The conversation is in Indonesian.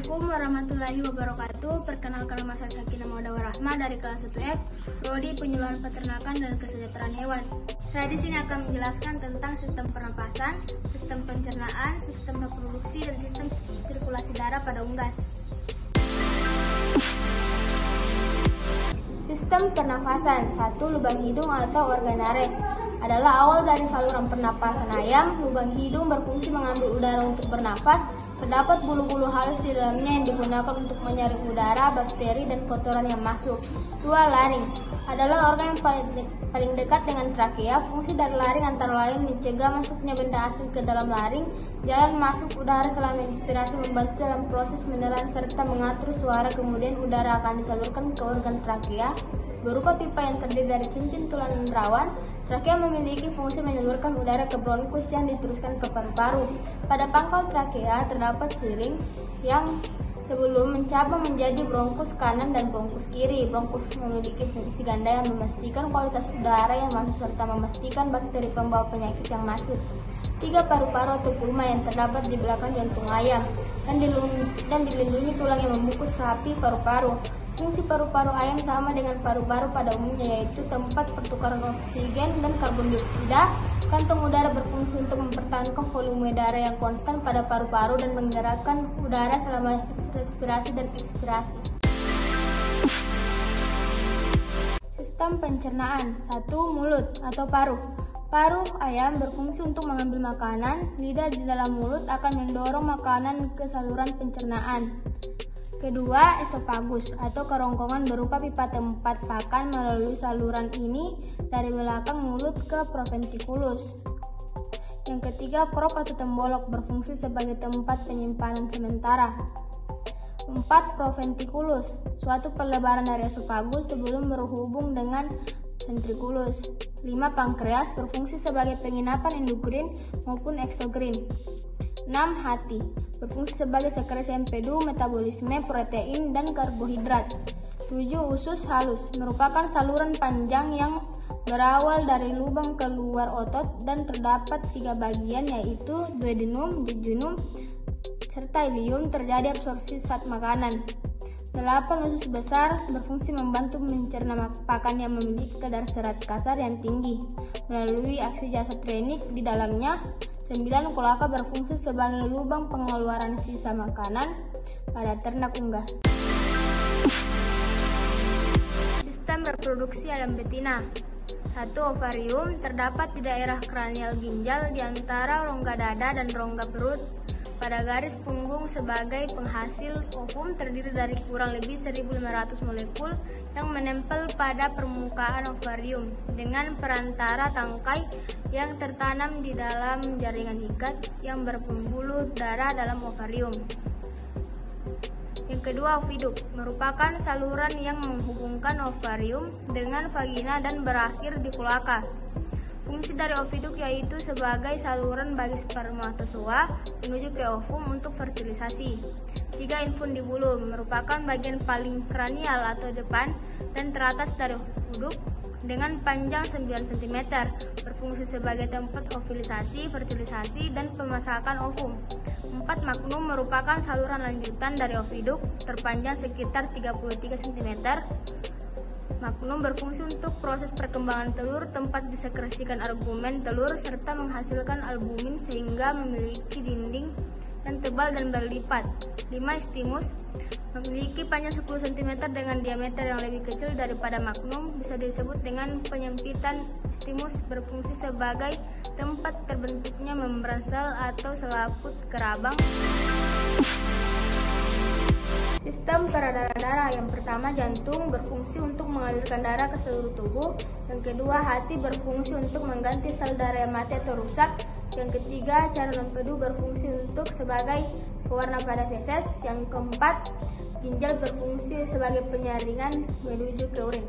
Assalamualaikum warahmatullahi wabarakatuh. Perkenalkan nama saya Sakinah Maudawah Rahma dari kelas 1F, Prodi Penyuluhan Peternakan dan Kesejahteraan Hewan. Saya di sini akan menjelaskan tentang sistem pernapasan, sistem pencernaan, sistem reproduksi, dan sistem sirkulasi darah pada unggas. Sistem pernafasan. 1. Lubang hidung atau organ nares adalah awal dari saluran pernapasan ayam. Lubang hidung berfungsi mengambil udara untuk bernafas. Terdapat bulu-bulu halus di dalamnya yang digunakan untuk menyaring udara, bakteri, dan kotoran yang masuk. 2. Laring adalah organ yang paling dekat dengan trakea. Fungsi dari laring antara lain mencegah masuknya benda asing ke dalam laring. Jalan masuk udara selama inspirasi membantu dalam proses menelan serta mengatur suara. Kemudian udara akan disalurkan ke organ trakea berupa pipa yang terdiri dari cincin tulang dan rawan. Trakea memiliki fungsi menyalurkan udara ke bronkus yang diteruskan ke paru-paru. Pada pangkal trakea terdapat siring yang sebelum mencabang menjadi bronkus kanan dan bronkus kiri. Bronkus memiliki fungsi ganda yang memastikan kualitas udara yang masuk serta memastikan bakteri pembawa penyakit yang masuk. 3. Paru-paru atau pulma yang terdapat di belakang jantung ayam dan dilindungi tulang yang membungkus sapi paru-paru. Fungsi paru-paru ayam sama dengan paru-paru pada umumnya, yaitu tempat pertukaran oksigen dan karbon dioksida. Kantong udara berfungsi untuk mempertahankan volume darah yang konstan pada paru-paru dan menggerakkan udara selama respirasi dan ekspirasi. Sistem pencernaan. 1. Mulut atau paru. Paru ayam berfungsi untuk mengambil makanan. Lidah di dalam mulut akan mendorong makanan ke saluran pencernaan. Kedua, esofagus atau kerongkongan berupa pipa tempat pakan melalui saluran ini dari belakang mulut ke proventriculus. Yang ketiga, krop atau tembolok berfungsi sebagai tempat penyimpanan sementara. 4. Proventriculus, suatu pelebaran dari esofagus sebelum berhubung dengan ventriculus. 5. Pankreas berfungsi sebagai penginapan endokrin maupun eksokrin. 6. Hati berfungsi sebagai sekresi empedu, metabolisme protein dan karbohidrat. 7. Usus halus merupakan saluran panjang yang berawal dari lubang keluar otot dan terdapat 3 bagian, yaitu duodenum, jejunum, serta ileum. Terjadi absorpsi saat makanan. 8. Usus besar berfungsi membantu mencerna pakan yang memiliki kadar serat kasar yang tinggi melalui aksi jasa trenik di dalamnya. 9. Kloaka berfungsi sebagai lubang pengeluaran sisa makanan pada ternak unggas. Sistem reproduksi ayam betina. 1. Ovarium terdapat di daerah kranial ginjal di antara rongga dada dan rongga perut. Pada garis punggung sebagai penghasil ovum terdiri dari kurang lebih 1.500 molekul yang menempel pada permukaan ovarium dengan perantara tangkai yang tertanam di dalam jaringan ikat yang berpembuluh darah dalam ovarium. Yang kedua, oviduk merupakan saluran yang menghubungkan ovarium dengan vagina dan berakhir di kloaka. Fungsi dari oviduk yaitu sebagai saluran bagi spermatozoa menuju ke ovum untuk fertilisasi. 3. Infundibulum merupakan bagian paling kranial atau depan dan teratas dari oviduk dengan panjang 9 cm, berfungsi sebagai tempat ovilisasi, fertilisasi, dan pemasakan ovum. 4. Magnum merupakan saluran lanjutan dari oviduk terpanjang sekitar 33 cm. Magnum berfungsi untuk proses perkembangan telur, tempat disekresikan albumen telur, serta menghasilkan albumin sehingga memiliki dinding yang tebal dan berlipat. 5. Stimus memiliki panjang 10 cm dengan diameter yang lebih kecil daripada magnum, bisa disebut dengan penyempitan. Stimus berfungsi sebagai tempat terbentuknya membran sel atau selaput kerabang. Sistem peredaran darah. Yang pertama, jantung berfungsi untuk mengalirkan darah ke seluruh tubuh. Yang kedua, hati berfungsi untuk mengganti sel darah yang mati atau rusak. Yang ketiga, cairan empedu berfungsi untuk sebagai pewarna pada feses. Yang keempat, ginjal berfungsi sebagai penyaringan menuju ke urin.